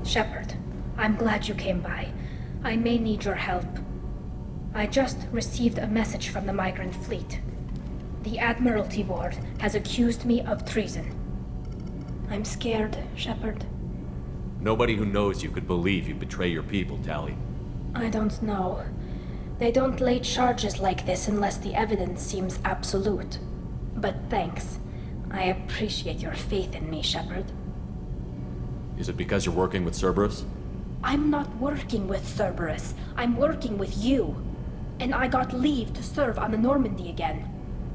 Shepard, I'm glad you came by. I may need your help. I just received a message from the migrant fleet. The Admiralty Board has accused me of treason. I'm scared, Shepard. Nobody who knows you could believe you betray your people, Tali. I don't know. They don't lay charges like this unless the evidence seems absolute. But thanks. I appreciate your faith in me, Shepard. Is it because you're working with Cerberus? I'm not working with Cerberus. I'm working with you. And I got leave to serve on the Normandy again.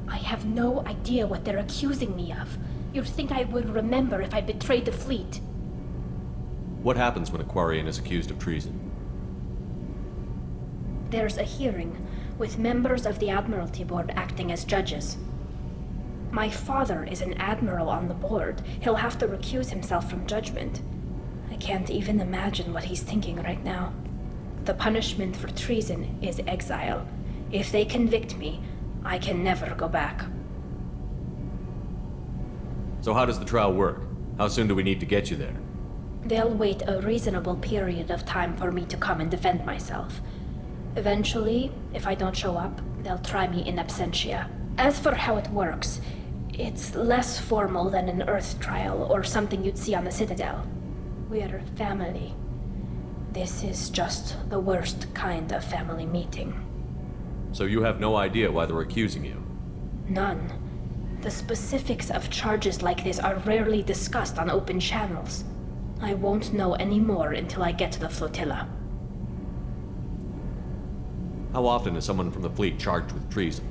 I have no idea what they're accusing me of. You'd think I would remember if I betrayed the fleet. What happens when a Quarian is accused of treason? There's a hearing, with members of the Admiralty Board acting as judges. My father is an admiral on the board. He'll have to recuse himself from judgment. I can't even imagine what he's thinking right now. The punishment for treason is exile. If they convict me, I can never go back. So how does the trial work? How soon do we need to get you there? They'll wait a reasonable period of time for me to come and defend myself. Eventually, if I don't show up, they'll try me in absentia. As for how it works, it's less formal than an Earth trial or something you'd see on the Citadel. We're family. This is just the worst kind of family meeting. So you have no idea why they're accusing you? None. The specifics of charges like this are rarely discussed on open channels. I won't know any more until I get to the flotilla. How often is someone from the fleet charged with treason?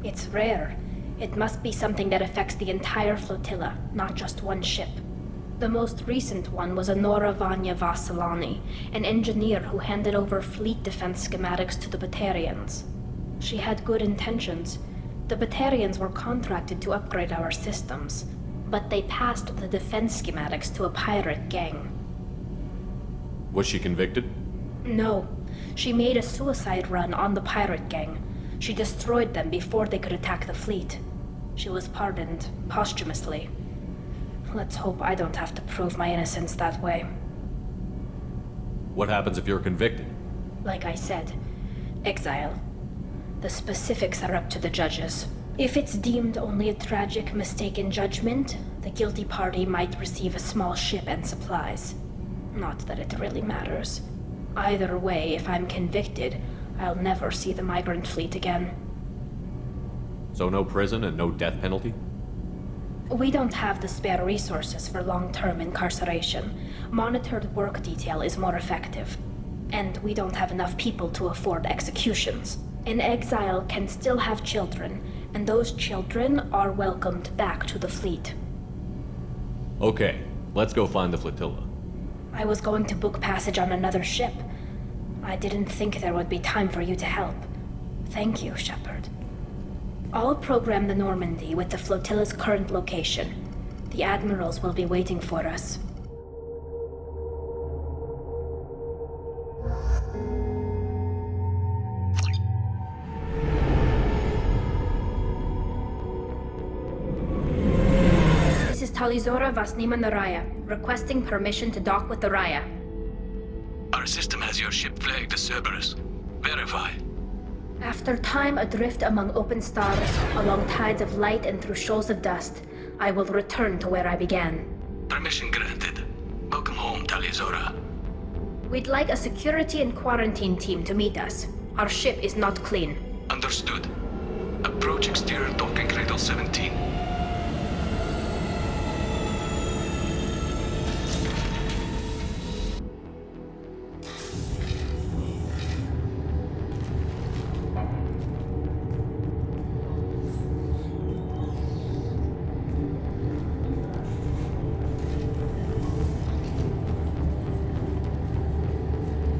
It's rare. It must be something that affects the entire flotilla, not just one ship. The most recent one was Anora Vanya Vassilani, an engineer who handed over fleet defense schematics to the Batarians. She had good intentions. The Batarians were contracted to upgrade our systems, but they passed the defense schematics to a pirate gang. Was she convicted? No. She made a suicide run on the pirate gang. She destroyed them before they could attack the fleet. She was pardoned posthumously. Let's hope I don't have to prove my innocence that way. What happens if you're convicted? Like I said, exile. The specifics are up to the judges. If it's deemed only a tragic mistake in judgment, the guilty party might receive a small ship and supplies. Not that it really matters. Either way, if I'm convicted, I'll never see the migrant fleet again. So no prison and no death penalty? We don't have the spare resources for long-term incarceration. Monitored work detail is more effective. And we don't have enough people to afford executions. An exile can still have children, and those children are welcomed back to the fleet. Okay, let's go find the flotilla. I was going to book passage on another ship. I didn't think there would be time for you to help. Thank you, Shepard. I'll program the Normandy with the flotilla's current location. The admirals will be waiting for us. This is Talizora Vasnima Naraya, requesting permission to dock with the Raya. Our system has your ship flagged as Cerberus. Verify. After time adrift among open stars, along tides of light and through shoals of dust, I will return to where I began. Permission granted. Welcome home, Talizora. We'd like a security and quarantine team to meet us. Our ship is not clean. Understood. Approach exterior docking cradle 17.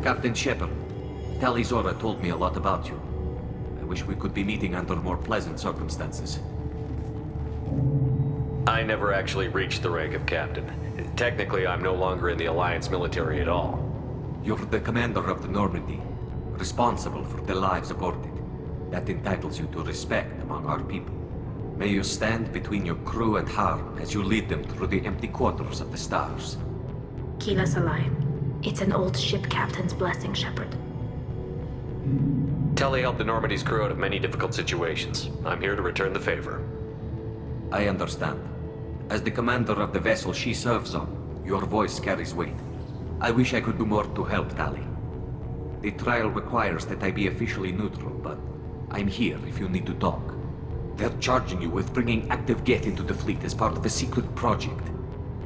Captain Shepard, Talizora told me a lot about you. I wish we could be meeting under more pleasant circumstances. I never actually reached the rank of captain. Technically, I'm no longer in the Alliance military at all. You're the commander of the Normandy, responsible for the lives aborted. That entitles you to respect among our people. May you stand between your crew and harm as you lead them through the empty quarters of the stars. Kila Salai. It's an old ship captain's blessing, Shepard. Tali helped the Normandy's crew out of many difficult situations. I'm here to return the favor. I understand. As the commander of the vessel she serves on, your voice carries weight. I wish I could do more to help Tali. The trial requires that I be officially neutral, but I'm here if you need to talk. They're charging you with bringing active Geth into the fleet as part of a secret project.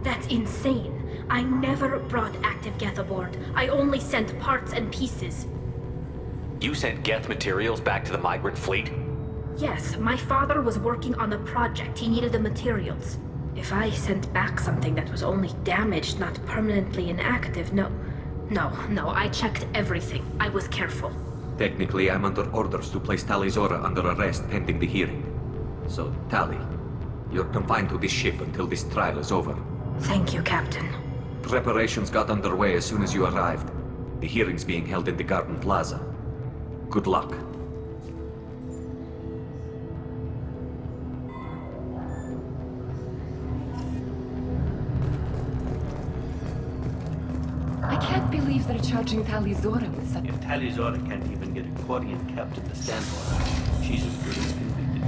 That's insane. I never brought active Geth aboard. I only sent parts and pieces. You sent Geth materials back to the migrant fleet? Yes, my father was working on a project. He needed the materials. If I sent back something that was only damaged, not permanently inactive, no, I checked everything. I was careful. Technically, I'm under orders to place Tali Zora under arrest pending the hearing. So, Tali, you're confined to this ship until this trial is over. Thank you, Captain. Preparations got underway as soon as you arrived. The hearing's being held in the Garden Plaza. Good luck. I can't believe they're charging Tali Zora with such... If Tali Zora can't even get a Quarian captain to stand for her, she's as good as convicted.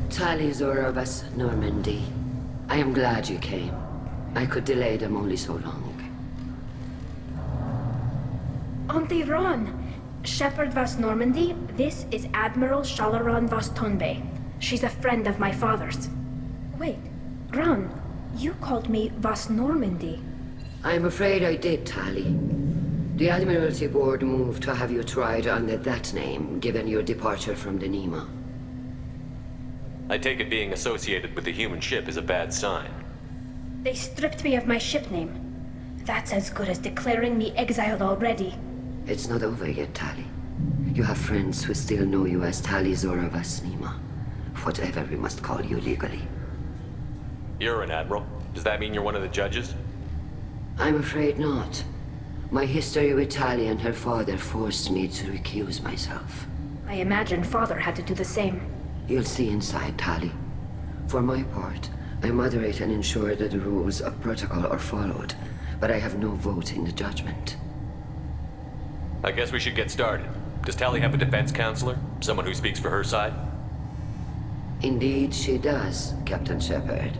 Tali Zora of us, Normandy. I am glad you came. I could delay them only so long. Auntie Ron! Shepard vas Normandy, this is Admiral Shalaran vas Tonbe. She's a friend of my father's. Wait, Ron, you called me vas Normandy. I'm afraid I did, Tali. The Admiralty Board moved to have you tried under that name, given your departure from the Nema. I take it being associated with the human ship is a bad sign. They stripped me of my ship name. That's as good as declaring me exiled already. It's not over yet, Tali. You have friends who still know you as Tali Zora vas Nema. Whatever we must call you legally. You're an admiral. Does that mean you're one of the judges? I'm afraid not. My history with Tali and her father forced me to recuse myself. I imagine father had to do the same. You'll see inside, Tali. For my part, I moderate and ensure that the rules of protocol are followed, but I have no vote in the judgment. I guess we should get started. Does Tali have a defense counselor? Someone who speaks for her side? Indeed, she does, Captain Shepard.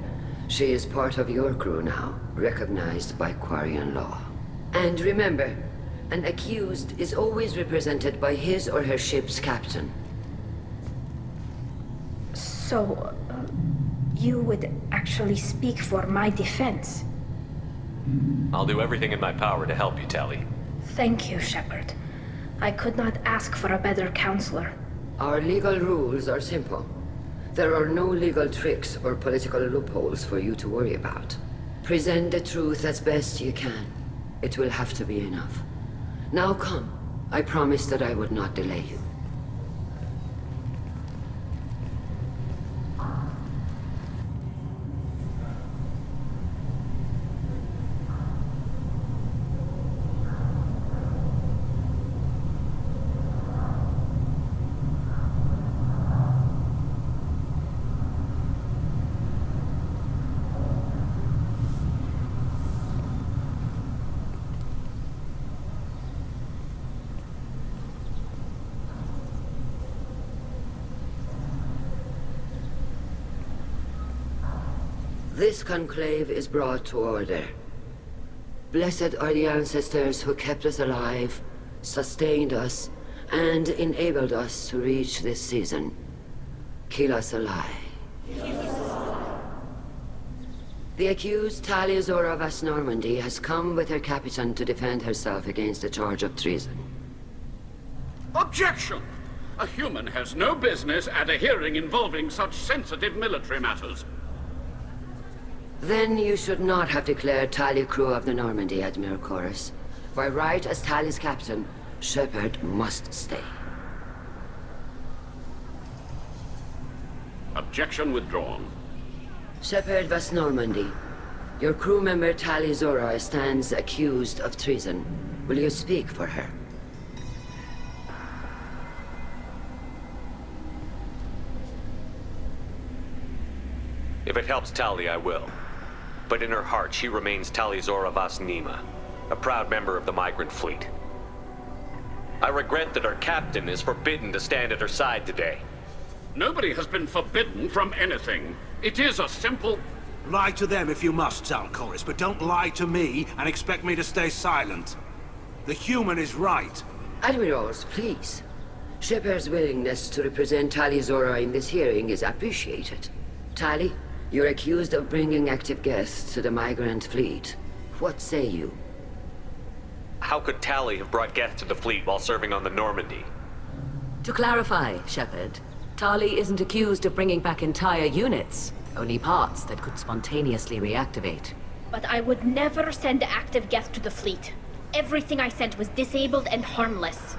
She is part of your crew now, recognized by Quarian law. And remember, an accused is always represented by his or her ship's captain. So, you would actually speak for my defense? I'll do everything in my power to help you, Tali. Thank you, Shepard. I could not ask for a better counselor. Our legal rules are simple. There are no legal tricks or political loopholes for you to worry about. Present the truth as best you can. It will have to be enough. Now come. I promised that I would not delay you. This conclave is brought to order. Blessed are the ancestors who kept us alive, sustained us, and enabled us to reach this season. Kill us alive. The accused Tali Zora vas Normandy has come with her captain to defend herself against the charge of treason. Objection! A human has no business at a hearing involving such sensitive military matters. Then you should not have declared Tali crew of the Normandy, Admiral Chorus. By right as Tali's captain, Shepard must stay. Objection withdrawn. Shepard vas Normandy. Your crew member Tali Zora stands accused of treason. Will you speak for her? If it helps Tali, I will. But in her heart, she remains Tali Zora Vas Nima, a proud member of the migrant fleet. I regret that our captain is forbidden to stand at her side today. Nobody has been forbidden from anything. It is a simple... Lie to them if you must, Zalcoris, but don't lie to me and expect me to stay silent. The human is right. Admirals, please. Shepard's willingness to represent Tali Zora in this hearing is appreciated. Tali, you're accused of bringing active guests to the migrant fleet. What say you? How could Tali have brought Geth to the fleet while serving on the Normandy? To clarify, Shepard, Tali isn't accused of bringing back entire units, only parts that could spontaneously reactivate. But I would never send active Geth to the fleet. Everything I sent was disabled and harmless.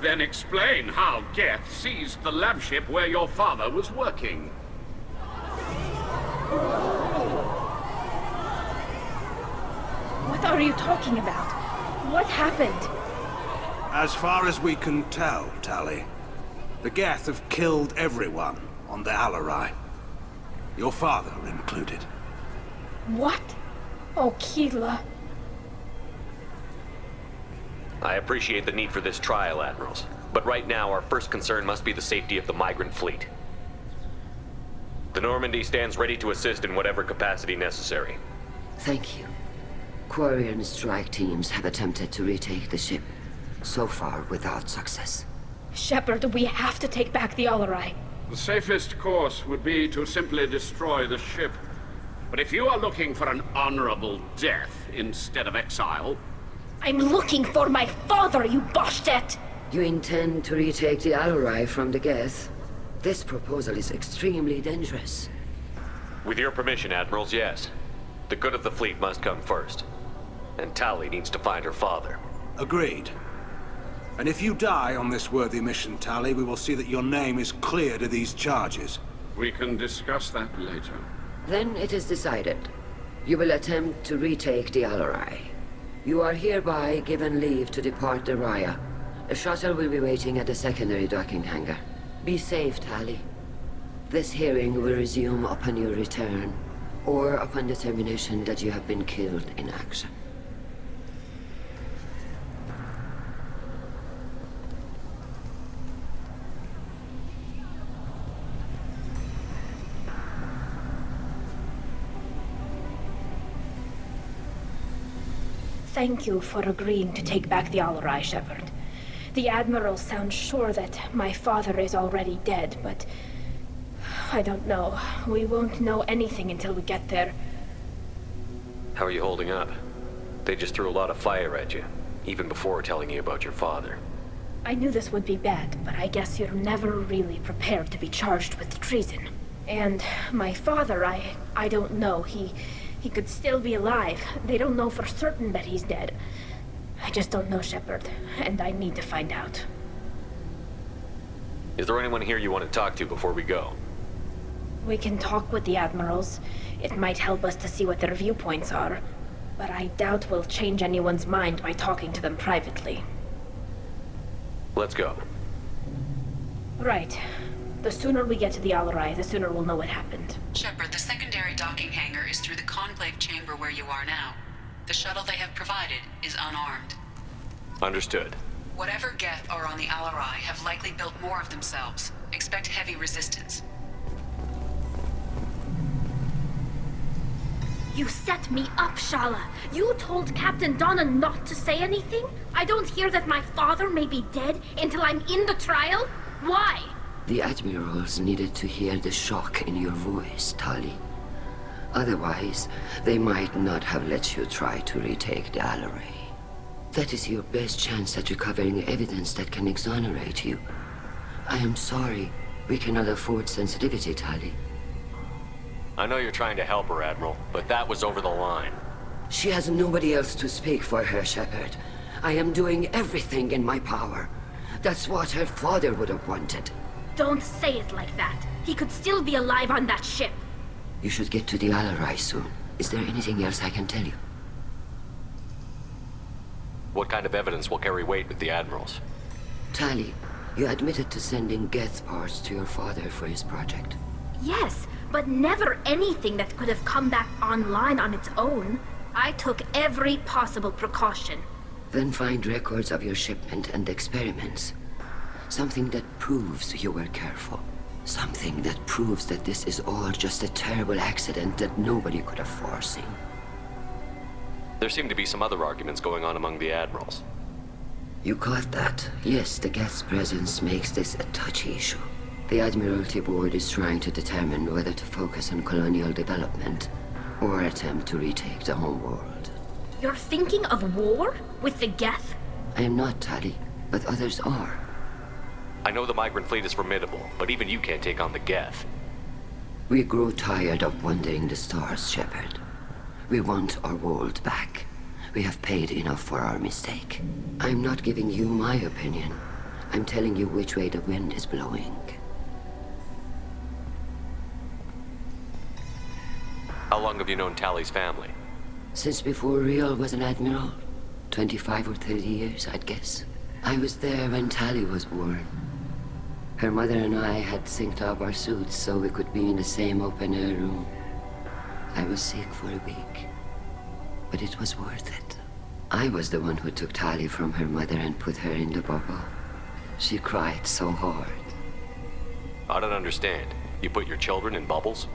Then explain how Geth seized the lab ship where your father was working. What are you talking about? What happened? As far as we can tell, Tali, the Geth have killed everyone on the Alarai. Your father included. What? Oh, Keela. I appreciate the need for this trial, Admirals. But right now, our first concern must be the safety of the migrant fleet. The Normandy stands ready to assist in whatever capacity necessary. Thank you. Quarian strike teams have attempted to retake the ship, so far without success. Shepard, we have to take back the Alarai. The safest course would be to simply destroy the ship. But if you are looking for an honorable death instead of exile... I'm looking for my father, you Boshtet! You intend to retake the Alarai from the Geth? This proposal is extremely dangerous. With your permission, Admirals, yes. The good of the fleet must come first. And Tali needs to find her father. Agreed. And if you die on this worthy mission, Tali, we will see that your name is cleared of these charges. We can discuss that later. Then it is decided. You will attempt to retake the Alarai. You are hereby given leave to depart the Raya. A shuttle will be waiting at the secondary docking hangar. Be safe, Tali. This hearing will resume upon your return, or upon determination that you have been killed in action. Thank you for agreeing to take back the Alarai, Shepard. The Admiral sounds sure that my father is already dead, but... I don't know. We won't know anything until we get there. How are you holding up? They just threw a lot of fire at you, even before telling you about your father. I knew this would be bad, but I guess you're never really prepared to be charged with treason. And my father, I don't know. He could still be alive. They don't know for certain that he's dead. I just don't know, Shepard, and I need to find out. Is there anyone here you want to talk to before we go? We can talk with the Admirals. It might help us to see what their viewpoints are, but I doubt we'll change anyone's mind by talking to them privately. Let's go. Right. The sooner we get to the Alarai, the sooner we'll know what happened. Shepard, the secondary docking hangar is through the conclave chamber where you are now. The shuttle they have provided is unarmed. Understood. Whatever Geth are on the Alarai have likely built more of themselves. Expect heavy resistance. You set me up, Shala. You told Captain Donna not to say anything? I don't hear that my father may be dead until I'm in the trial? Why? The Admirals needed to hear the shock in your voice, Tali. Otherwise, they might not have let you try to retake the Alarai. That is your best chance at recovering evidence that can exonerate you. I am sorry. We cannot afford sensitivity, Tali. I know you're trying to help her, Admiral, but that was over the line. She has nobody else to speak for her, Shepard. I am doing everything in my power. That's what her father would have wanted. Don't say it like that. He could still be alive on that ship. You should get to the Alarai soon. Is there anything else I can tell you? What kind of evidence will carry weight with the Admirals? Tali, you admitted to sending Geth parts to your father for his project. Yes, but never anything that could have come back online on its own. I took every possible precaution. Then find records of your shipment and experiments. Something that proves you were careful. Something that proves that this is all just a terrible accident that nobody could have foreseen. There seem to be some other arguments going on among the admirals. You caught that? Yes, the Geth's presence makes this a touchy issue. The Admiralty Board is trying to determine whether to focus on colonial development or attempt to retake the home world. You're thinking of war? With the Geth? I am not, Tali, but others are. I know the migrant fleet is formidable, but even you can't take on the Geth. We grow tired of wandering the stars, Shepard. We want our world back. We have paid enough for our mistake. I'm not giving you my opinion. I'm telling you which way the wind is blowing. How long have you known Tali's family? Since before Riel was an admiral. 25 or 30 years, I'd guess. I was there when Tali was born. Her mother and I had synced up our suits so we could be in the same open-air room. I was sick for a week, but it was worth it. I was the one who took Tali from her mother and put her in the bubble. She cried so hard. I don't understand. You put your children in bubbles?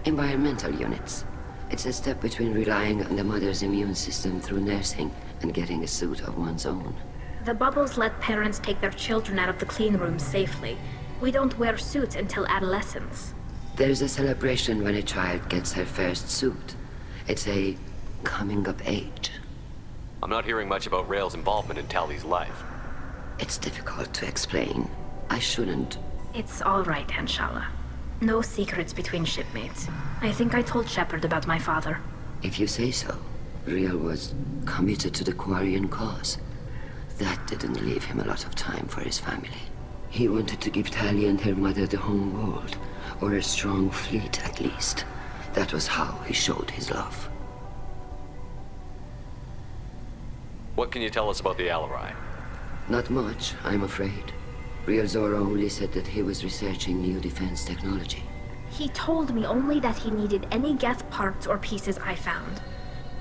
Environmental units. It's a step between relying on the mother's immune system through nursing and getting a suit of one's own. The bubbles let parents take their children out of the clean rooms safely. We don't wear suits until adolescence. There's a celebration when a child gets her first suit. It's a coming of age. I'm not hearing much about Rael's involvement in Tali's life. It's difficult to explain. I shouldn't. It's all right, Anshala. No secrets between shipmates. I think I told Shepard about my father. If you say so. Riel was committed to the Quarian cause. That didn't leave him a lot of time for his family. He wanted to give Tali and her mother the home world, or a strong fleet at least. That was how he showed his love. What can you tell us about the Alarai? Not much, I'm afraid. Riel Zora only said that he was researching new defense technology. He told me only that he needed any Geth parts or pieces I found.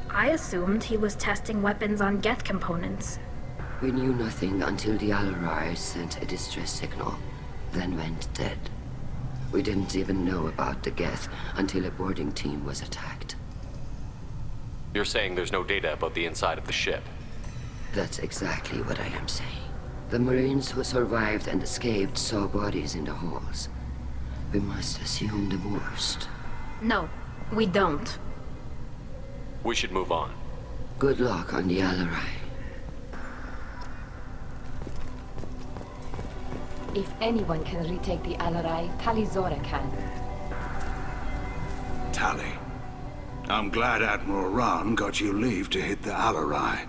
I assumed he was testing weapons on Geth components. We knew nothing until the Alarai sent a distress signal, then went dead. We didn't even know about the Geth until a boarding team was attacked. You're saying there's no data about the inside of the ship? That's exactly what I am saying. The Marines who survived and escaped saw bodies in the halls. We must assume the worst. No, we don't. We should move on. Good luck on the Alarai. If anyone can retake the Alarai, Tali Zora can. Tali. I'm glad Admiral Rahn got you leave to hit the Alarai.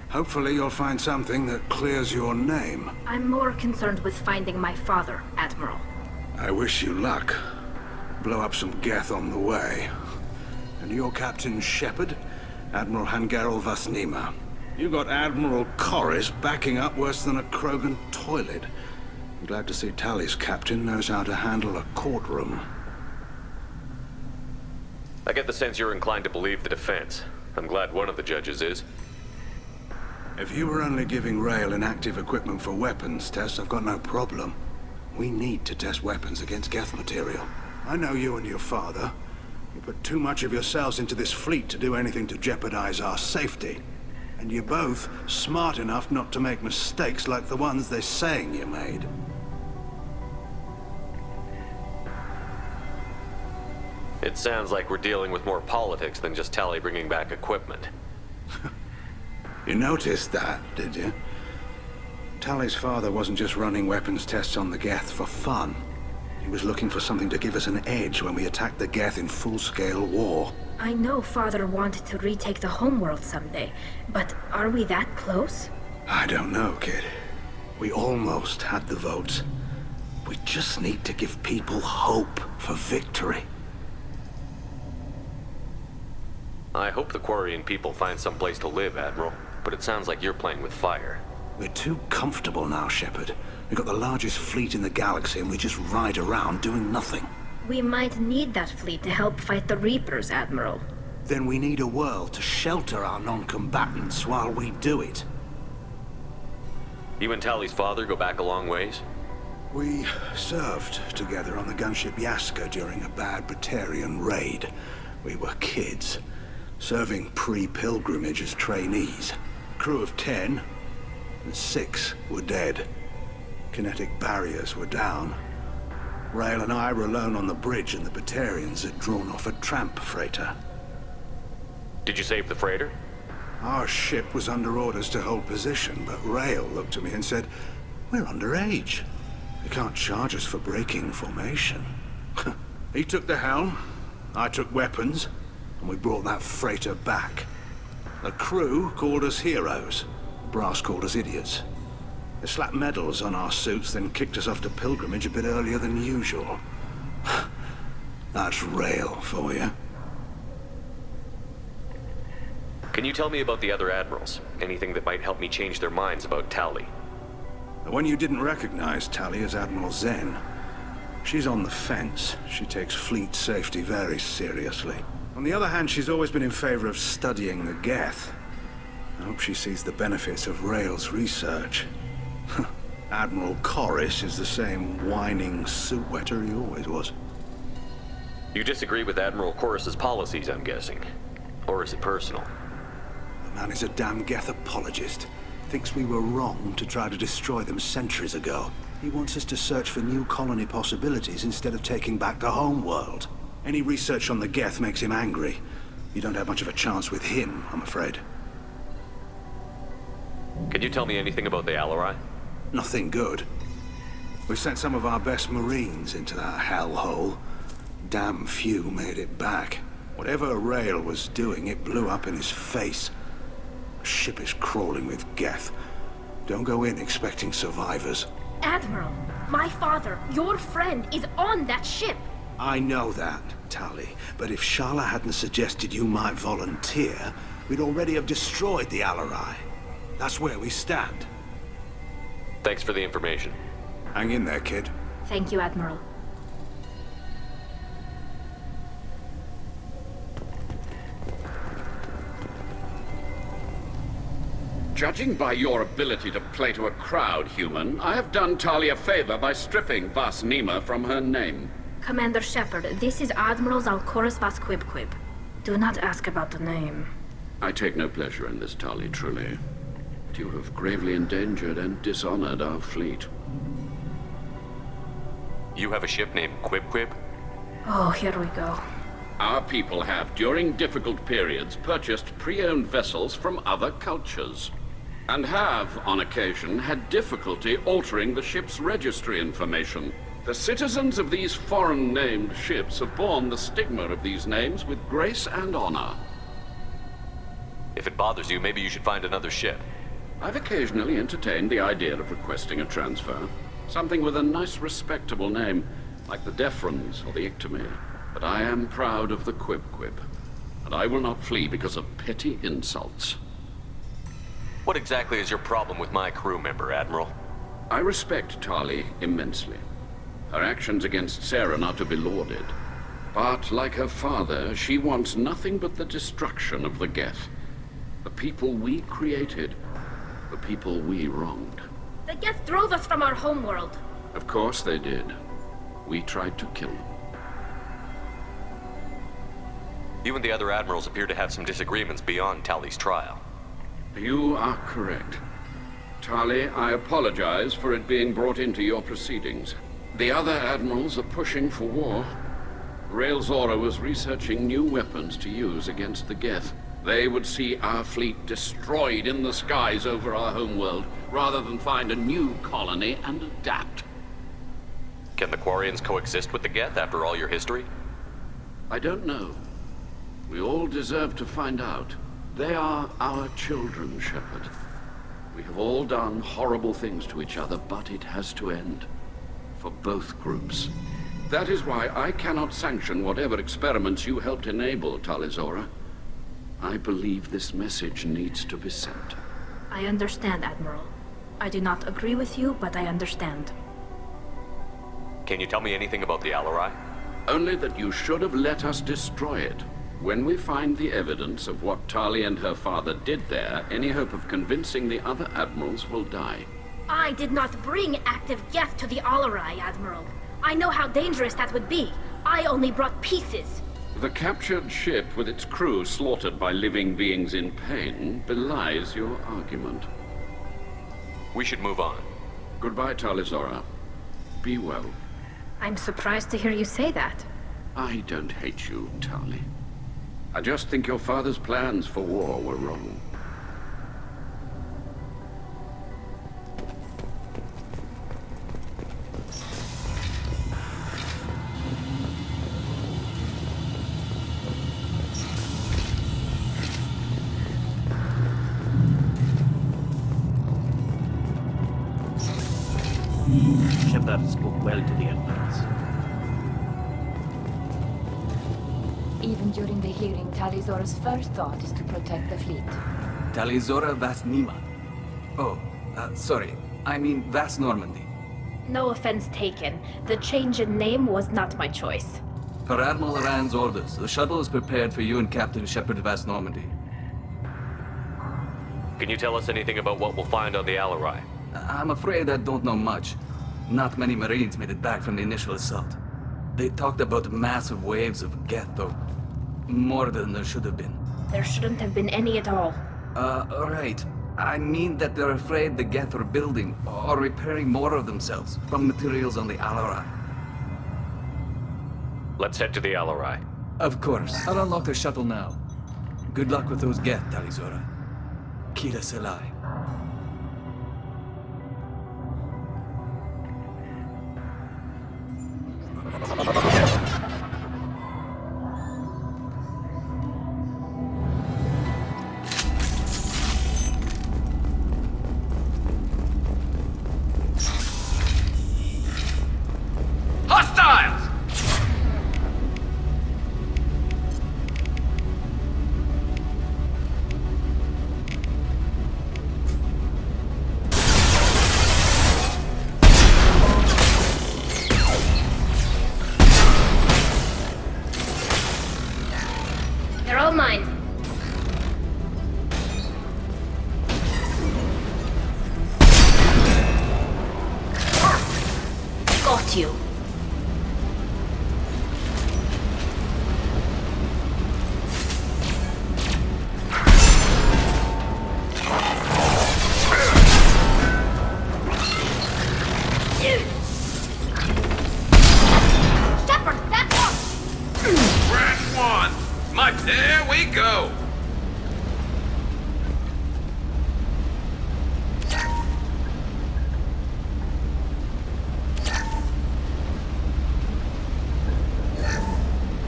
Hopefully you'll find something that clears your name. I'm more concerned with finding my father, Admiral. I wish you luck. Blow up some Geth on the way. And you're Captain Shepard, Admiral Hangarel Vasnima. You got Admiral Corris backing up worse than a Krogan toilet. I'm glad to see Tali's captain knows how to handle a courtroom. I get the sense you're inclined to believe the defense. I'm glad one of the judges is. If you were only giving Rael inactive equipment for weapons tests, I've got no problem. We need to test weapons against Geth material. I know you and your father. You put too much of yourselves into this fleet to do anything to jeopardize our safety. And you're both smart enough not to make mistakes like the ones they're saying you made. It sounds like we're dealing with more politics than just Tali bringing back equipment. You noticed that, did you? Tali's father wasn't just running weapons tests on the Geth for fun. He was looking for something to give us an edge when we attacked the Geth in full-scale war. I know Father wanted to retake the homeworld someday, but are we that close? I don't know, kid. We almost had the votes. We just need to give people hope for victory. I hope the Quarian people find some place to live, Admiral, but it sounds like you're playing with fire. We're too comfortable now, Shepard. We've got the largest fleet in the galaxy and we just ride around doing nothing. We might need that fleet to help fight the Reapers, Admiral. Then we need a world to shelter our non-combatants while we do it. You and Tali's father go back a long ways? We served together on the gunship Yaska during a bad Batarian raid. We were kids, serving pre-pilgrimage as trainees. Crew of 10, and 6 were dead. Kinetic barriers were down. Rail and I were alone on the bridge, and the Batarians had drawn off a tramp freighter. Did you save the freighter? Our ship was under orders to hold position, but Rail looked at me and said, "We're underage. You can't charge us for breaking formation." He took the helm, I took weapons, and we brought that freighter back. The crew called us heroes. Brass called us idiots. They slapped medals on our suits, then kicked us off to pilgrimage a bit earlier than usual. That's Rail for you. Can you tell me about the other admirals? Anything that might help me change their minds about Tali? The one you didn't recognize, Tali, is Admiral Zen. She's on the fence. She takes fleet safety very seriously. On the other hand, she's always been in favor of studying the Geth. I hope she sees the benefits of Rail's research. Admiral Corris is the same whining suit wetter he always was. You disagree with Admiral Corris's policies, I'm guessing. Or is it personal? The man is a damn Geth apologist. Thinks we were wrong to try to destroy them centuries ago. He wants us to search for new colony possibilities instead of taking back the home world. Any research on the Geth makes him angry. You don't have much of a chance with him, I'm afraid. Can you tell me anything about the Alarai? Nothing good. We sent some of our best Marines into that hellhole. Damn few made it back. Whatever Rail was doing, it blew up in his face. The ship is crawling with Geth. Don't go in expecting survivors. Admiral, my father, your friend, is on that ship. I know that, Tali, but if Shala hadn't suggested you might volunteer, we'd already have destroyed the Alarai. That's where we stand. Thanks for the information. Hang in there, kid. Thank you, Admiral. Judging by your ability to play to a crowd, human, I have done Tali a favor by stripping Vas Nima from her name. Commander Shepard, this is Admiral Zalkoris Vas Quib. Do not ask about the name. I take no pleasure in this, Tali, truly. But you have gravely endangered and dishonored our fleet. You have a ship named Quib? Oh, here we go. Our people have, during difficult periods, purchased pre-owned vessels from other cultures. And have, on occasion, had difficulty altering the ship's registry information. The citizens of these foreign-named ships have borne the stigma of these names with grace and honor. If it bothers you, maybe you should find another ship. I've occasionally entertained the idea of requesting a transfer. Something with a nice, respectable name, like the Defrons or the Ictomir. But I am proud of the Quib, and I will not flee because of petty insults. What exactly is your problem with my crew member, Admiral? I respect Tali immensely. Her actions against Saren are to be lauded. But, like her father, she wants nothing but the destruction of the Geth. The people we created, the people we wronged. The Geth drove us from our homeworld. Of course they did. We tried to kill them. You and the other admirals appear to have some disagreements beyond Tali's trial. You are correct. Tali, I apologize for it being brought into your proceedings. The other admirals are pushing for war. Rail Zora was researching new weapons to use against the Geth. They would see our fleet destroyed in the skies over our homeworld, rather than find a new colony and adapt. Can the Quarians coexist with the Geth after all your history? I don't know. We all deserve to find out. They are our children, Shepard. We have all done horrible things to each other, but it has to end. For both groups. That is why I cannot sanction whatever experiments you helped enable, Tali Zora. I believe this message needs to be sent. I understand, Admiral. I do not agree with you, but I understand. Can you tell me anything about the Alarai? Only that you should have let us destroy it. When we find the evidence of what Tali and her father did there, any hope of convincing the other admirals will die. I did not bring active geth to the Alarai, Admiral. I know how dangerous that would be. I only brought pieces. The captured ship with its crew slaughtered by living beings in pain belies your argument. We should move on. Goodbye, Talizora. Be well. I'm surprised to hear you say that. I don't hate you, Tali. I just think your father's plans for war were wrong. Shepard spoke well to the admirals. Even during the hearing, Talizora's first thought is to protect the fleet. Talizora Vas Nima. Oh, sorry. I mean Vas Normandy. No offense taken. The change in name was not my choice. Per Admiral Rand's orders, the shuttle is prepared for you and Captain Shepard Vas Normandy. Can you tell us anything about what we'll find on the Alarai? I'm afraid I don't know much. Not many Marines made it back from the initial assault. They talked about massive waves of geth, though. More than there should have been. There shouldn't have been any at all. Right. I mean that they're afraid the geth are building or repairing more of themselves from materials on the Alarai. Let's head to the Alarai. Of course. I'll unlock the shuttle now. Good luck with those geth, Talizora. Kila Selai. They're all mine. Got you. Shepard, back up! Track one! There we go!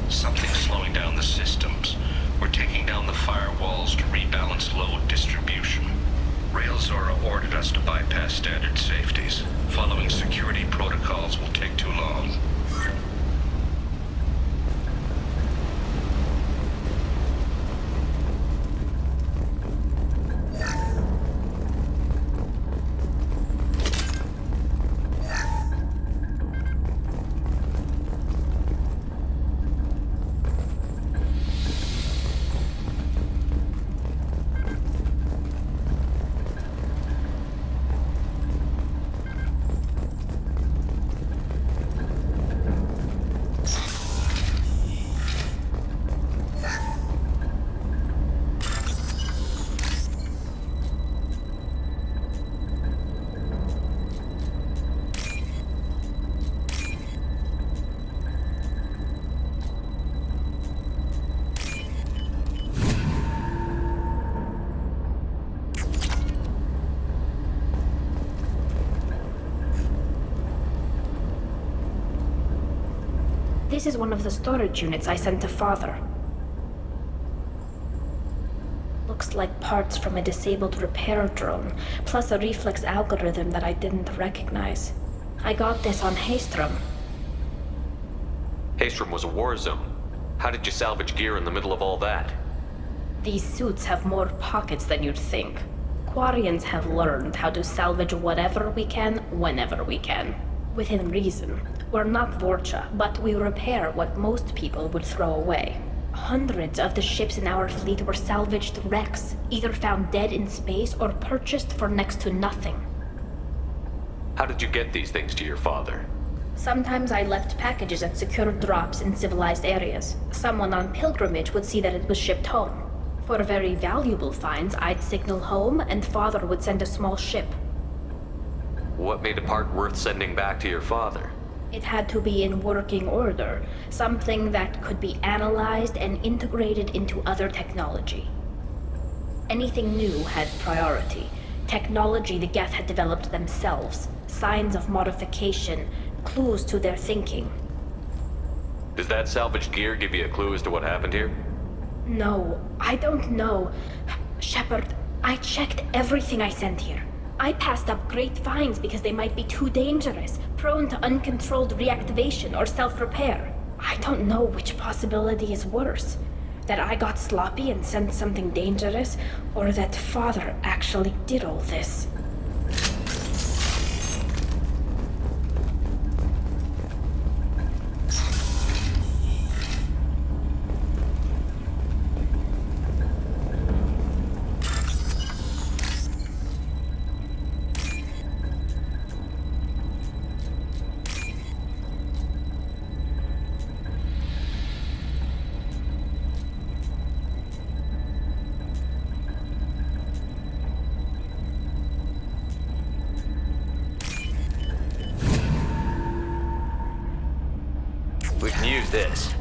Something's slowing down the systems. We're taking down the firewalls to rebalance load distribution. Railzora ordered us to bypass standard safeties. Following security protocols will take too long. This is one of the storage units I sent to Father. Looks like parts from a disabled repair drone, plus a reflex algorithm that I didn't recognize. I got this on Haystrom. Haystrom was a war zone. How did you salvage gear in the middle of all that? These suits have more pockets than you'd think. Quarians have learned how to salvage whatever we can, whenever we can. Within reason. We're not Vorcha, but we repair what most people would throw away. Hundreds of the ships in our fleet were salvaged wrecks, either found dead in space or purchased for next to nothing. How did you get these things to your father? Sometimes I left packages at secure drops in civilized areas. Someone on pilgrimage would see that it was shipped home. For very valuable finds, I'd signal home, and Father would send a small ship. What made a part worth sending back to your father? It had to be in working order, something that could be analyzed and integrated into other technology. Anything new had priority. Technology the Geth had developed themselves, signs of modification, clues to their thinking. Does that salvaged gear give you a clue as to what happened here? No, I don't know. Shepard, I checked everything I sent here. I passed up great finds because they might be too dangerous, prone to uncontrolled reactivation or self-repair. I don't know which possibility is worse. That I got sloppy and sent something dangerous, or that Father actually did all this. We can use this.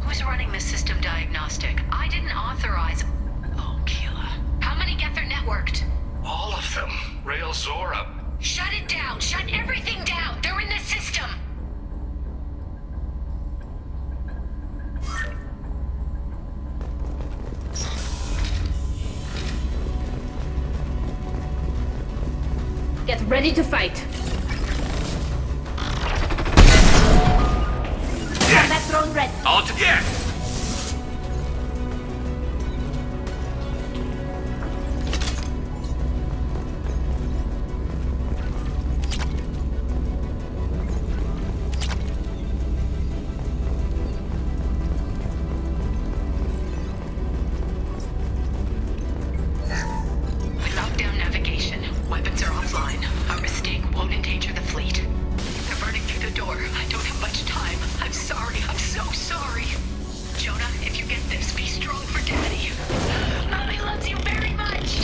Who's running the system diagnostic? I didn't authorize... Oh, Keela. How many Geth are networked? All of them. Rail Zora. Shut it down! Shut everything down! They're in the system! Get ready to fight. Combat drone ready. All together! We locked down navigation. Weapons are offline. Our mistake won't endanger the fleet. They're burning through the door. I don't have much time. I'm sorry. I'm so sorry. Jonah, if you get this, be strong for Daddy. Mommy loves you very much.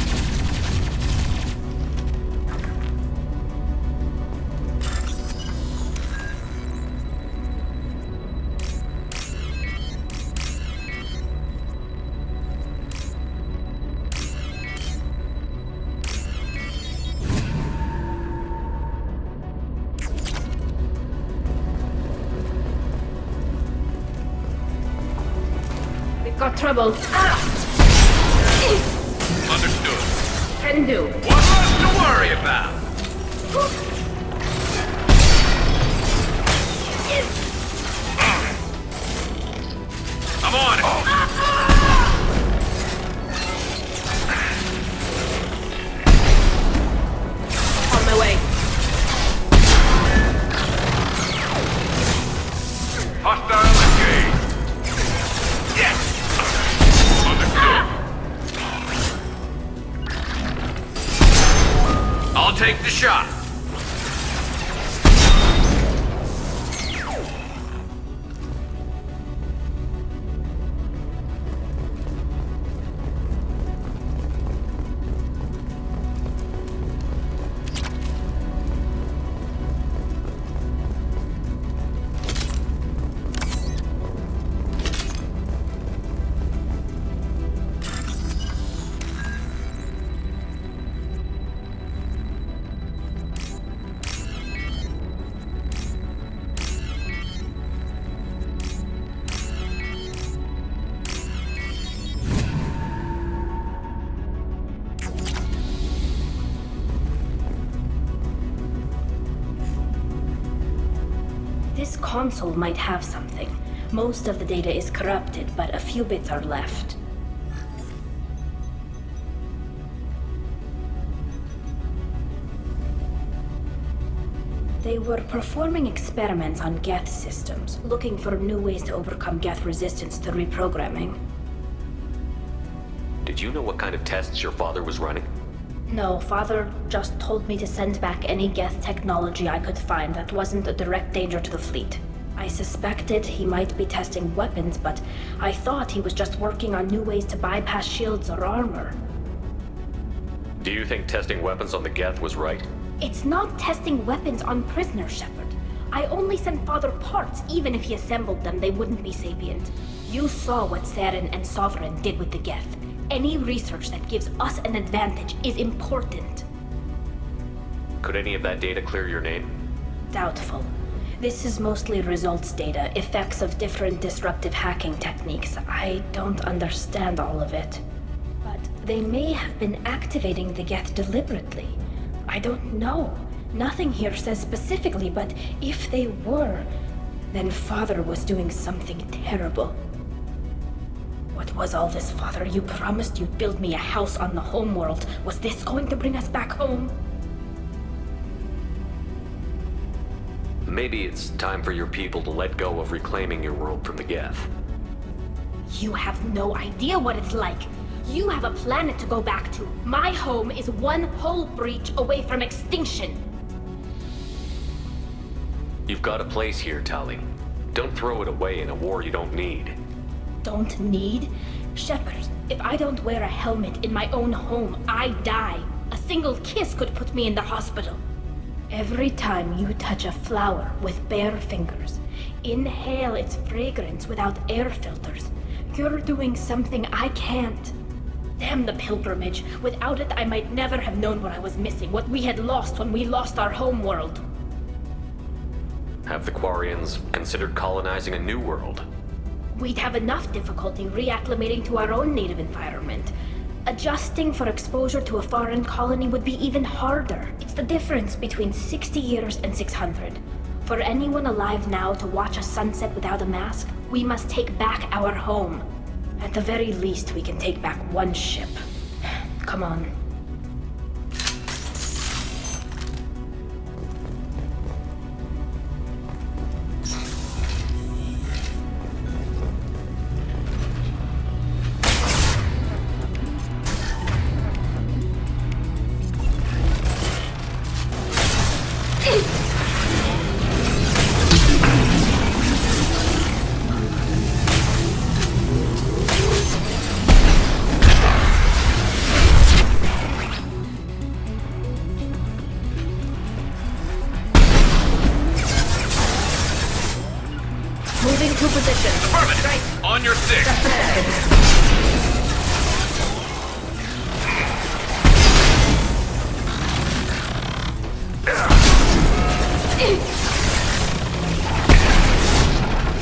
We've got trouble. Understood. Can do. What's left to worry about? I'm on it. On my way. Hostile engaged. Yes. Understood. I'll take the shot. This console might have something. Most of the data is corrupted, but a few bits are left. They were performing experiments on Geth systems, looking for new ways to overcome Geth resistance to reprogramming. Did you know what kind of tests your father was running? No, Father just told me to send back any Geth technology I could find that wasn't a direct danger to the fleet. I suspected he might be testing weapons, but I thought he was just working on new ways to bypass shields or armor. Do you think testing weapons on the Geth was right? It's not testing weapons on prisoners, Shepard. I only sent Father parts. Even if he assembled them, they wouldn't be sapient. You saw what Saren and Sovereign did with the Geth. Any research that gives us an advantage is important. Could any of that data clear your name? Doubtful. This is mostly results data, effects of different disruptive hacking techniques. I don't understand all of it. But they may have been activating the Geth deliberately. I don't know. Nothing here says specifically, but if they were, then Father was doing something terrible. What was all this, Father? You promised you'd build me a house on the homeworld. Was this going to bring us back home? Maybe it's time for your people to let go of reclaiming your world from the Geth. You have no idea what it's like. You have a planet to go back to. My home is one hull breach away from extinction. You've got a place here, Tali. Don't throw it away in a war you don't need. Don't need? Shepard, if I don't wear a helmet in my own home, I die. A single kiss could put me in the hospital. Every time you touch a flower with bare fingers, inhale its fragrance without air filters, you're doing something I can't. Damn the pilgrimage. Without it, I might never have known what I was missing, what we had lost when we lost our homeworld. Have the Quarians considered colonizing a new world? We'd have enough difficulty reacclimating to our own native environment. Adjusting for exposure to a foreign colony would be even harder. It's the difference between 60 years and 600. For anyone alive now to watch a sunset without a mask, we must take back our home. At the very least, we can take back one ship. Come on. Moving to position. Affirmative. Right. On your six.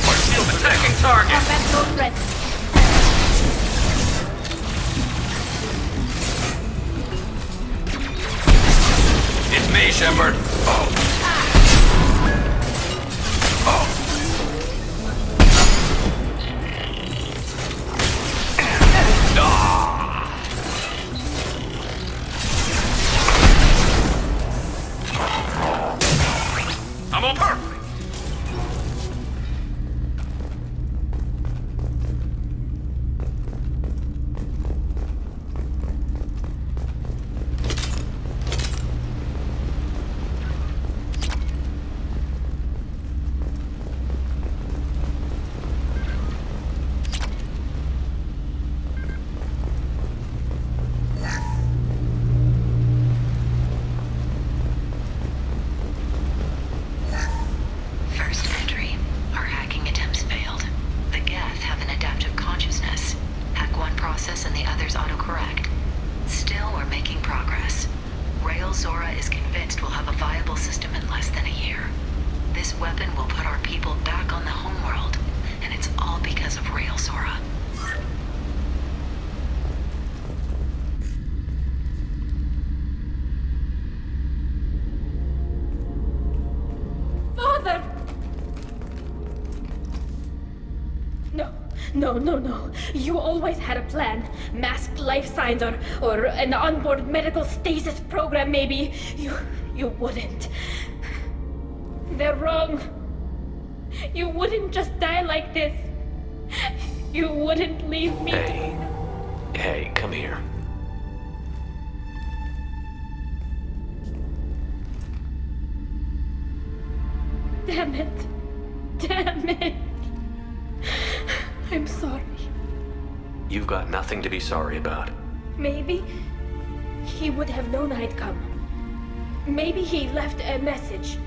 Our shield attacking target. Combat mode ready. It's me, Shepard. Oh. I'm on perfect. No. You always had a plan. Masked life signs or an onboard medical stasis program, maybe. You wouldn't. They're wrong. You wouldn't just die like this. You wouldn't leave me. Hey, come here. Damn it. Damn it. I'm sorry. You've got nothing to be sorry about. Maybe he would have known I'd come. Maybe he left a message.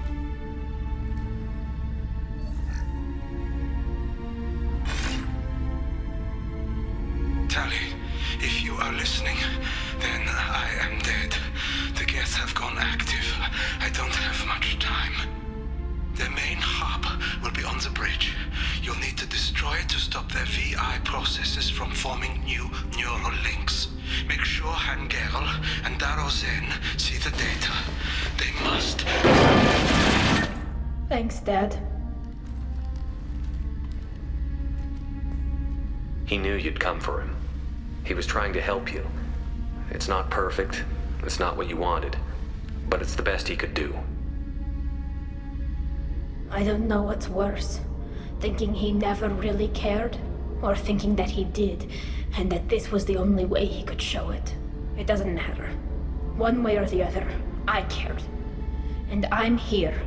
Tali, if you are listening, then I am dead. The Geth have gone active. I don't have much time. Their main hub will be on the bridge. You'll need to destroy it to stop their VI processes from forming new neural links. Make sure Hangerl and Darozen see the data. They must. Thanks, Dad. He knew you'd come for him. He was trying to help you. It's not perfect. It's not what you wanted. But it's the best he could do. I don't know what's worse. Thinking he never really cared, or thinking that he did, and that this was the only way he could show it. It doesn't matter. One way or the other, I cared. And I'm here.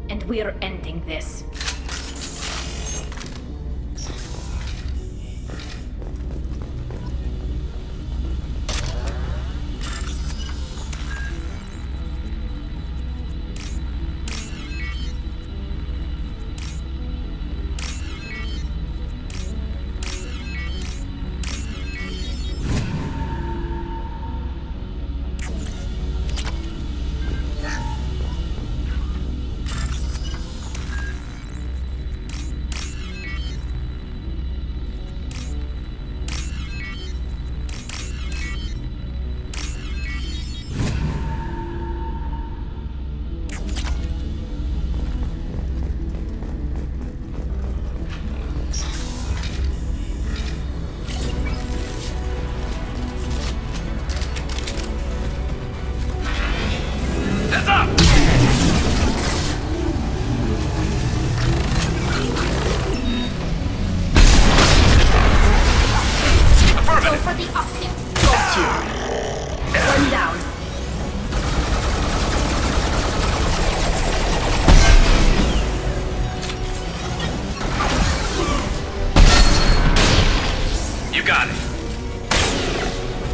And we're ending this.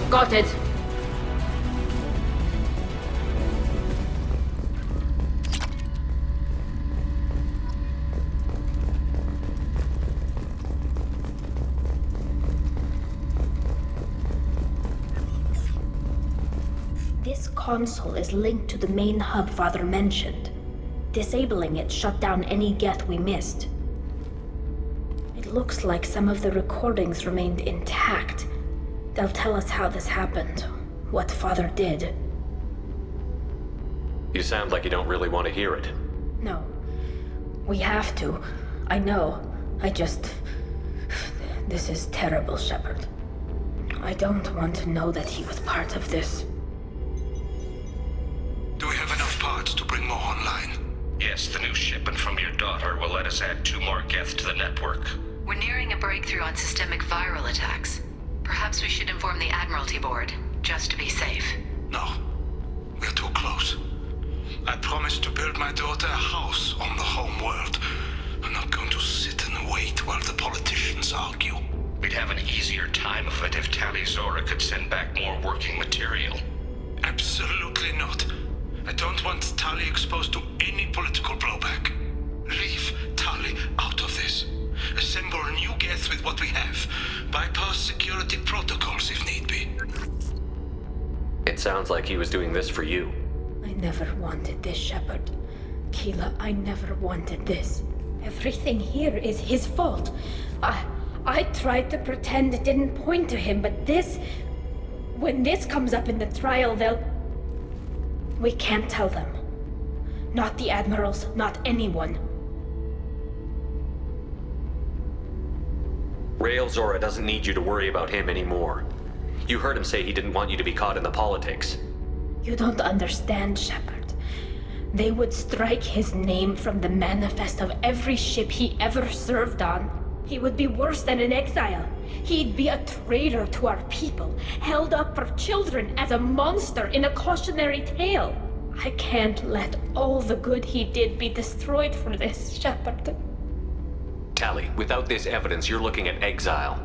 Got it. This console is linked to the main hub Father mentioned. Disabling it shut down any Geth we missed. It looks like some of the recordings remained intact. They'll tell us how this happened, what Father did. You sound like you don't really want to hear it. No. We have to. I know. This is terrible, Shepard. I don't want to know that he was part of this. Do we have enough parts to bring more online? Yes, the new shipment from your daughter will let us add 2 more Geth to the network. We're nearing a breakthrough on systemic viral attacks. Perhaps we should inform the Admiralty Board, just to be safe. No. We're too close. I promised to build my daughter a house on the home world. I'm not going to sit and wait while the politicians argue. We'd have an easier time of it if Tali Zora could send back more working material. Absolutely not. I don't want Tali exposed to any political blowback. Leave Tali out of this. Assemble new Geth with what we have. Bypass security protocols if need be. It sounds like he was doing this for you. I never wanted this, Shepard. Keela, I never wanted this. Everything here is his fault. I tried to pretend it didn't point to him, but this... When this comes up in the trial, they'll... We can't tell them. Not the admirals, not anyone. Rael Zora doesn't need you to worry about him anymore. You heard him say he didn't want you to be caught in the politics. You don't understand, Shepard. They would strike his name from the manifest of every ship he ever served on. He would be worse than an exile. He'd be a traitor to our people, held up for children as a monster in a cautionary tale. I can't let all the good he did be destroyed for this, Shepard. Tali, without this evidence, you're looking at exile.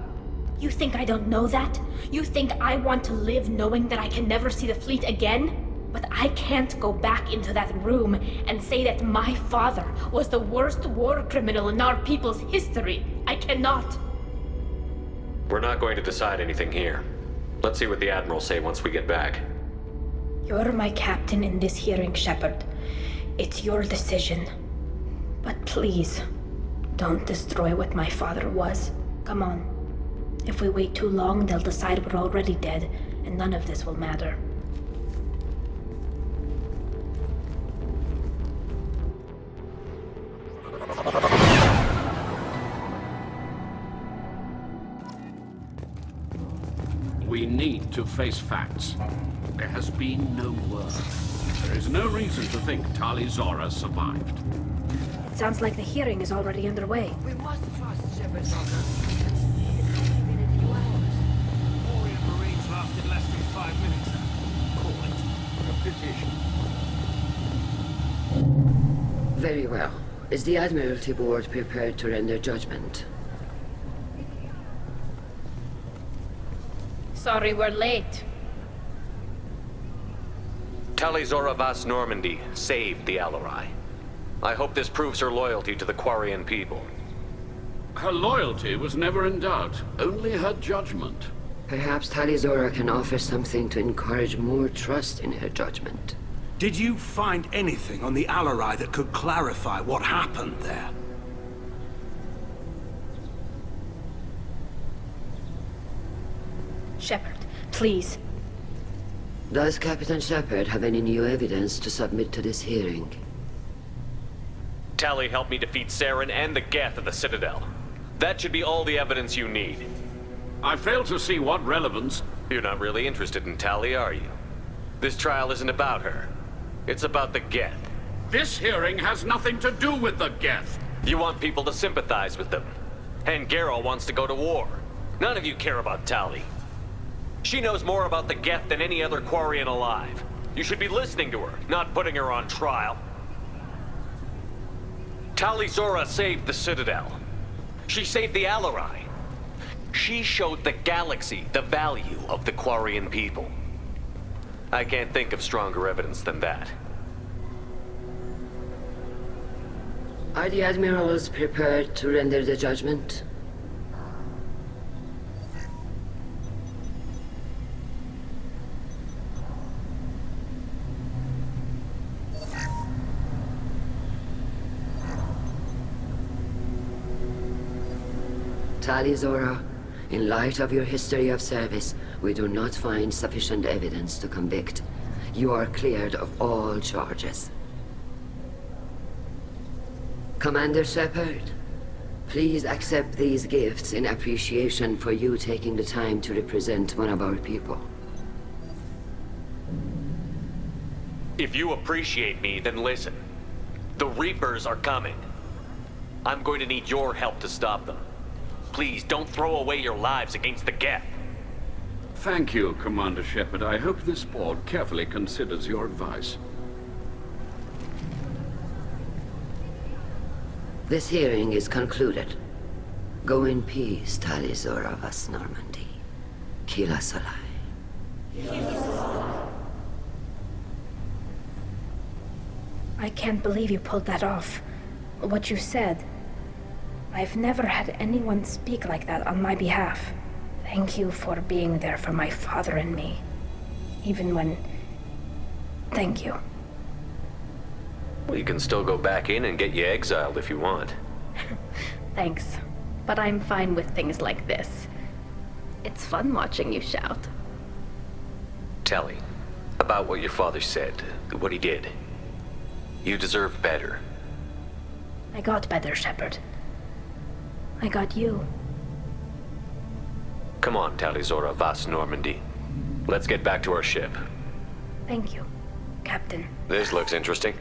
You think I don't know that? You think I want to live knowing that I can never see the fleet again? But I can't go back into that room and say that my father was the worst war criminal in our people's history. I cannot. We're not going to decide anything here. Let's see what the Admirals say once we get back. You're my captain in this hearing, Shepard. It's your decision. But please, don't destroy what my father was. Come on. If we wait too long, they'll decide we're already dead, and none of this will matter. We need to face facts. There has been no word. There is no reason to think Tali Zora survived. It sounds like the hearing is already underway. We must trust Shepard's honor. Marines lasted less than 5 minutes. Call it a petition. Very well. Is the Admiralty Board prepared to render judgment? Sorry we're late. Tali Zora Vas Normandy saved the Alarai. I hope this proves her loyalty to the Quarian people. Her loyalty was never in doubt, only her judgment. Perhaps Tali Zora can offer something to encourage more trust in her judgment. Did you find anything on the Alarai that could clarify what happened there? Shepard, please. Does Captain Shepard have any new evidence to submit to this hearing? Tali helped me defeat Saren and the Geth of the Citadel. That should be all the evidence you need. I fail to see what relevance... You're not really interested in Tali, are you? This trial isn't about her. It's about the Geth. This hearing has nothing to do with the Geth. You want people to sympathize with them. And Garrow wants to go to war. None of you care about Tali. She knows more about the Geth than any other Quarian alive. You should be listening to her, not putting her on trial. Tali Zora saved the Citadel. She saved the Alarai. She showed the galaxy the value of the Quarian people. I can't think of stronger evidence than that. Are the Admirals prepared to render the judgment? Tali Zora, in light of your history of service, we do not find sufficient evidence to convict. You are cleared of all charges. Commander Shepard, please accept these gifts in appreciation for you taking the time to represent one of our people. If you appreciate me, then listen. The Reapers are coming. I'm going to need your help to stop them. Please, don't throw away your lives against the Geth. Thank you, Commander Shepard. I hope this board carefully considers your advice. This hearing is concluded. Go in peace, Tali Zora Vas Normandy. Kila Solai. I can't believe you pulled that off. What you said. I've never had anyone speak like that on my behalf. Thank you for being there for my father and me. Even when... Thank you. Well, you can still go back in and get you exiled if you want. Thanks. But I'm fine with things like this. It's fun watching you shout. Tali, about what your father said, what he did. You deserve better. I got better, Shepard. I got you. Come on, Tali Zora Vas Normandy. Let's get back to our ship. Thank you, Captain. This looks interesting.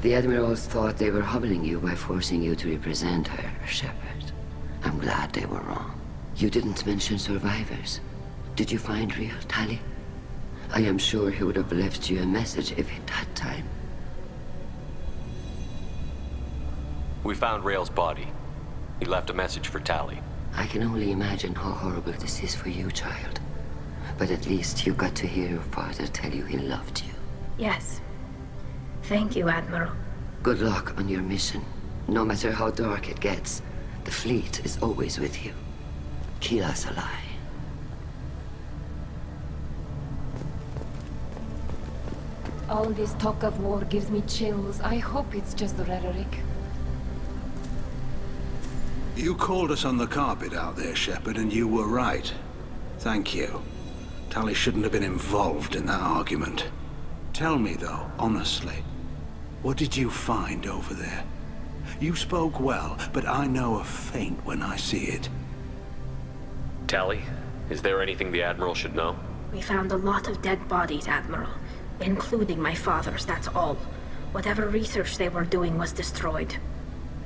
The Admirals thought they were humbling you by forcing you to represent her, Shepard. I'm glad they were wrong. You didn't mention survivors. Did you find real Tali? I am sure he would have left you a message if he'd had time. We found Rail's body. He left a message for Tali. I can only imagine how horrible this is for you, child. But at least you got to hear your father tell you he loved you. Yes. Thank you, Admiral. Good luck on your mission. No matter how dark it gets, the fleet is always with you. Keep us alive. All this talk of war gives me chills. I hope it's just rhetoric. You called us on the carpet out there, Shepard, and you were right. Thank you. Tali shouldn't have been involved in that argument. Tell me, though, honestly, what did you find over there? You spoke well, but I know a feint when I see it. Tali, is there anything the Admiral should know? We found a lot of dead bodies, Admiral. Including my father's, that's all. Whatever research they were doing was destroyed.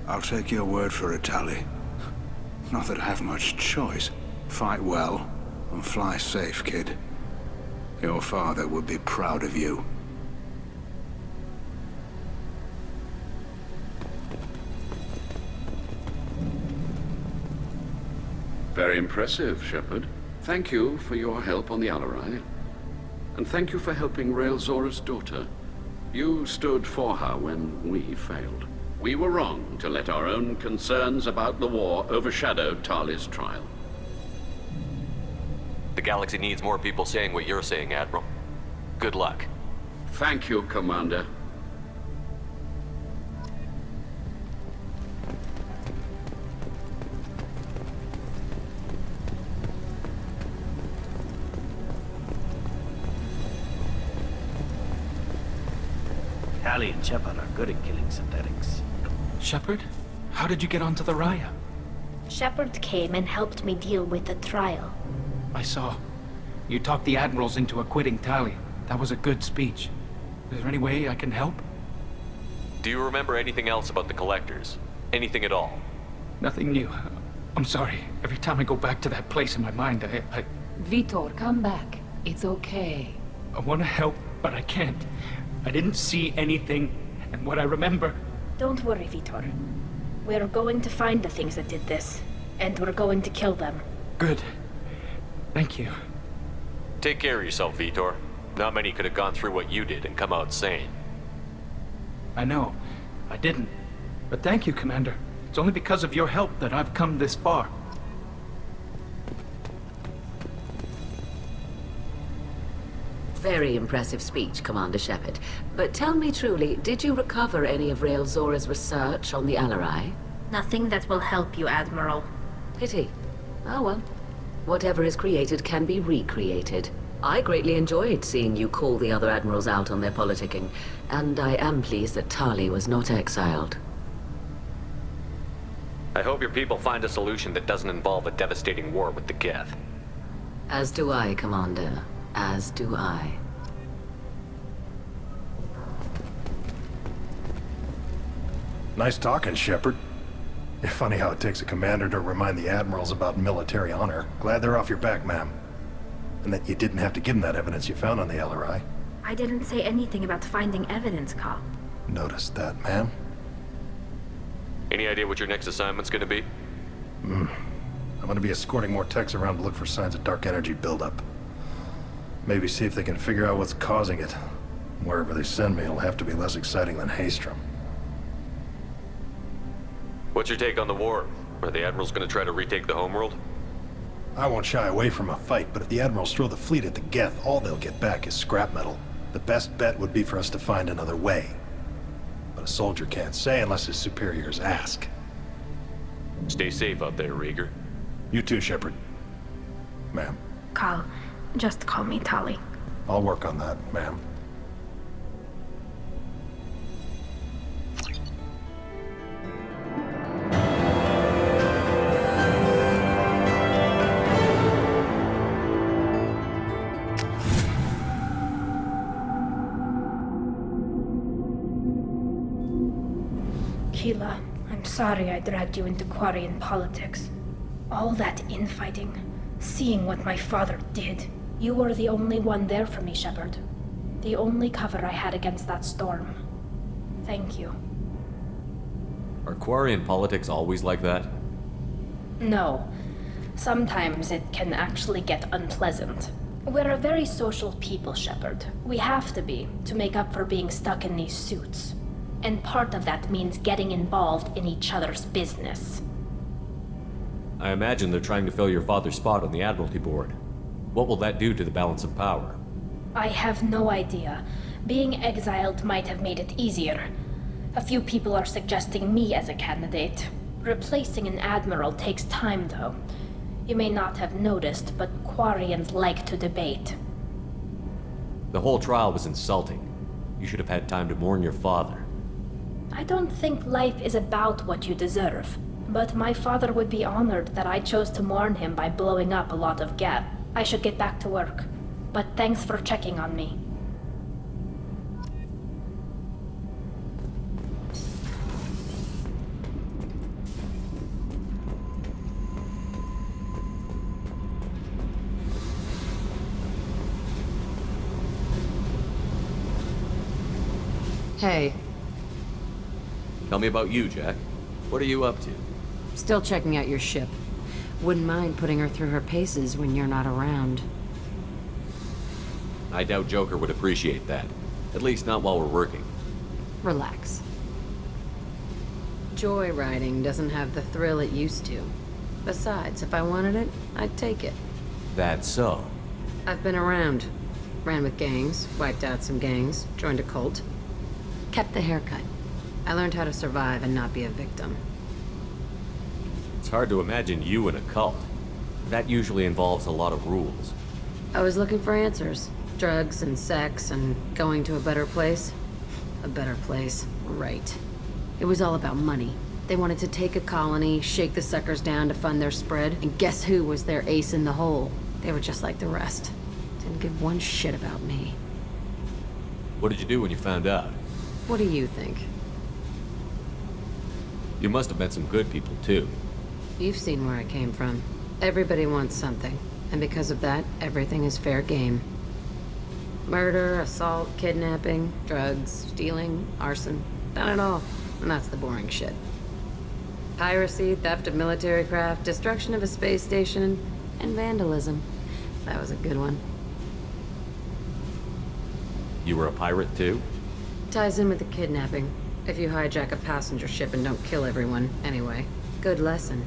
I'll take your word for it, Tali. Not that I have much choice. Fight well, and fly safe, kid. Your father would be proud of you. Very impressive, Shepard. Thank you for your help on the Alarai. And thank you for helping Rail Zora's daughter. You stood for her when we failed. We were wrong to let our own concerns about the war overshadow Tali's trial. The galaxy needs more people saying what you're saying, Admiral. Good luck. Thank you, Commander. Tali and Shepard are good at killing synthetics. Shepard? How did you get onto the Raya? Shepard came and helped me deal with the trial. I saw. You talked the Admirals into acquitting Tali. That was a good speech. Is there any way I can help? Do you remember anything else about the Collectors? Anything at all? Nothing new. I'm sorry. Every time I go back to that place in my mind, I Vitor, come back. It's okay. want to help, but I can't. I didn't see anything, and what I remember... Don't worry, Vitor. We're going to find the things that did this, and we're going to kill them. Good. Thank you. Take care of yourself, Vitor. Not many could have gone through what you did and come out sane. I know. I didn't. But thank you, Commander. It's only because of your help that I've come this far. Very impressive speech, Commander Shepard. But tell me truly, did you recover any of Rail Zora's research on the Alarai? Nothing that will help you, Admiral. Pity. Oh well. Whatever is created can be recreated. I greatly enjoyed seeing you call the other Admirals out on their politicking, and I am pleased that Tali was not exiled. I hope your people find a solution that doesn't involve a devastating war with the Geth. As do I, Commander. As do I. Nice talking, Shepard. Funny how it takes a commander to remind the admirals about military honor. Glad they're off your back, ma'am. And that you didn't have to give them that evidence you found on the LRI. I didn't say anything about finding evidence, Carl. Noticed that, ma'am. Any idea what your next assignment's gonna be? I'm gonna be escorting more techs around to look for signs of dark energy buildup. Maybe see if they can figure out what's causing it. Wherever they send me, it'll have to be less exciting than Haystrom. What's your take on the war? Are the Admirals gonna try to retake the homeworld? I won't shy away from a fight, but if the Admirals throw the fleet at the Geth, all they'll get back is scrap metal. The best bet would be for us to find another way. But a soldier can't say unless his superiors ask. Stay safe out there, Rieger. You too, Shepard. Ma'am. Carl, just call me Tali. I'll work on that, ma'am. Tila, I'm sorry I dragged you into Quarian politics. All that infighting, seeing what my father did. You were the only one there for me, Shepard. The only cover I had against that storm. Thank you. Are Quarian politics always like that? No. Sometimes it can actually get unpleasant. We're a very social people, Shepard. We have to be, to make up for being stuck in these suits. And part of that means getting involved in each other's business. I imagine they're trying to fill your father's spot on the Admiralty Board. What will that do to the balance of power? I have no idea. Being exiled might have made it easier. A few people are suggesting me as a candidate. Replacing an admiral takes time, though. You may not have noticed, but Quarians like to debate. The whole trial was insulting. You should have had time to mourn your father. I don't think life is about what you deserve. But my father would be honored that I chose to mourn him by blowing up a lot of gas. I should get back to work. But thanks for checking on me. Hey. Tell me about you, Jack. What are you up to? Still checking out your ship. Wouldn't mind putting her through her paces when you're not around. I doubt Joker would appreciate that. At least not while we're working. Relax. Joyriding doesn't have the thrill it used to. Besides, if I wanted it, I'd take it. That's so. I've been around. Ran with gangs, wiped out some gangs, joined a cult. Kept the haircut. I learned how to survive and not be a victim. It's hard to imagine you in a cult. That usually involves a lot of rules. I was looking for answers. Drugs and sex and going to a better place. A better place, right. It was all about money. They wanted to take a colony, shake the suckers down to fund their spread, and guess who was their ace in the hole? They were just like the rest. Didn't give one shit about me. What did you do when you found out? What do you think? You must have met some good people, too. You've seen where I came from. Everybody wants something, and because of that, everything is fair game. Murder, assault, kidnapping, drugs, stealing, arson. Done it all. And that's the boring shit. Piracy, theft of military craft, destruction of a space station, and vandalism. That was a good one. You were a pirate, too? Ties in with the kidnapping. If you hijack a passenger ship and don't kill everyone, anyway. Good lesson.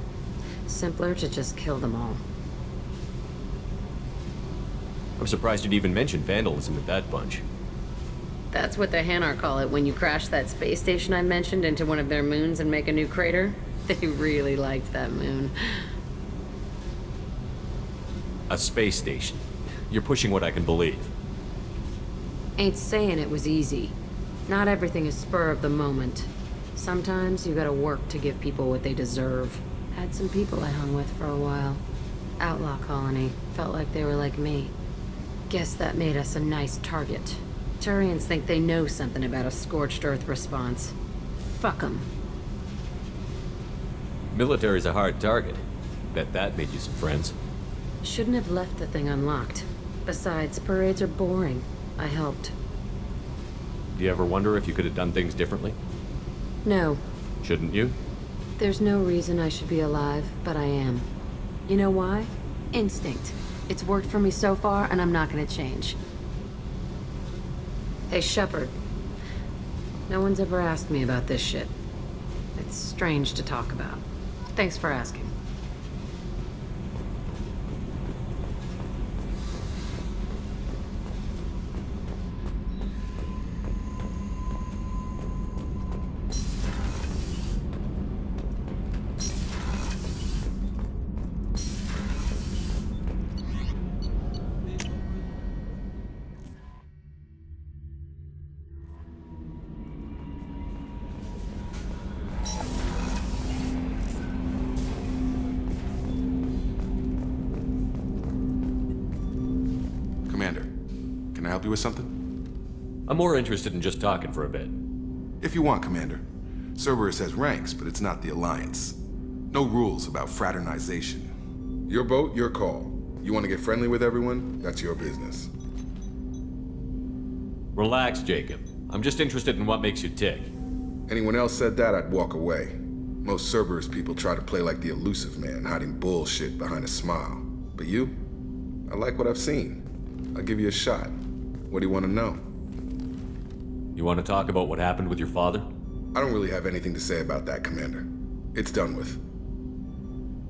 Simpler to just kill them all. I'm surprised you'd even mention vandalism with that bunch. That's what the Hanar call it when you crash that space station I mentioned into one of their moons and make a new crater. They really liked that moon. A space station. You're pushing what I can believe. Ain't saying it was easy. Not everything is spur of the moment. Sometimes you gotta work to give people what they deserve. Had some people I hung with for a while. Outlaw colony. Felt like they were like me. Guess that made us a nice target. Turians think they know something about a scorched earth response. Fuck 'em. Military's a hard target. Bet that made you some friends. Shouldn't have left the thing unlocked. Besides, parades are boring. I helped. Do you ever wonder if you could have done things differently? No. Shouldn't you? There's no reason I should be alive, but I am. You know why? Instinct. It's worked for me so far, and I'm not gonna change. Hey, Shepard. No one's ever asked me about this shit. It's strange to talk about. Thanks for asking. Can I help you with something? I'm more interested in just talking for a bit. If you want, Commander. Cerberus has ranks, but it's not the Alliance. No rules about fraternization. Your boat, your call. You want to get friendly with everyone? That's your business. Relax, Jacob. I'm just interested in what makes you tick. Anyone else said that, I'd walk away. Most Cerberus people try to play like the elusive man, hiding bullshit behind a smile. But you? I like what I've seen. I'll give you a shot. What do you want to know? You want to talk about what happened with your father? I don't really have anything to say about that, Commander. It's done with.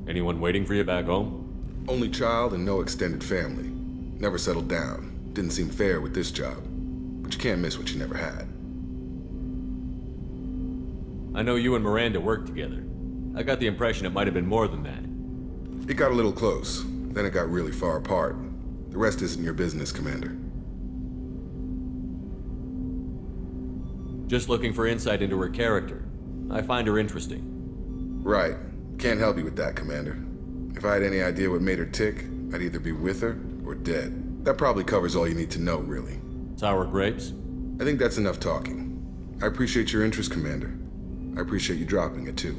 Anyone waiting for you back home? Only child and no extended family. Never settled down. Didn't seem fair with this job. But you can't miss what you never had. I know you and Miranda worked together. I got the impression it might have been more than that. It got a little close. Then it got really far apart. The rest isn't your business, Commander. Just looking for insight into her character. I find her interesting. Right. Can't help you with that, Commander. If I had any idea what made her tick, I'd either be with her or dead. That probably covers all you need to know, really. Sour grapes? I think that's enough talking. I appreciate your interest, Commander. I appreciate you dropping it, too.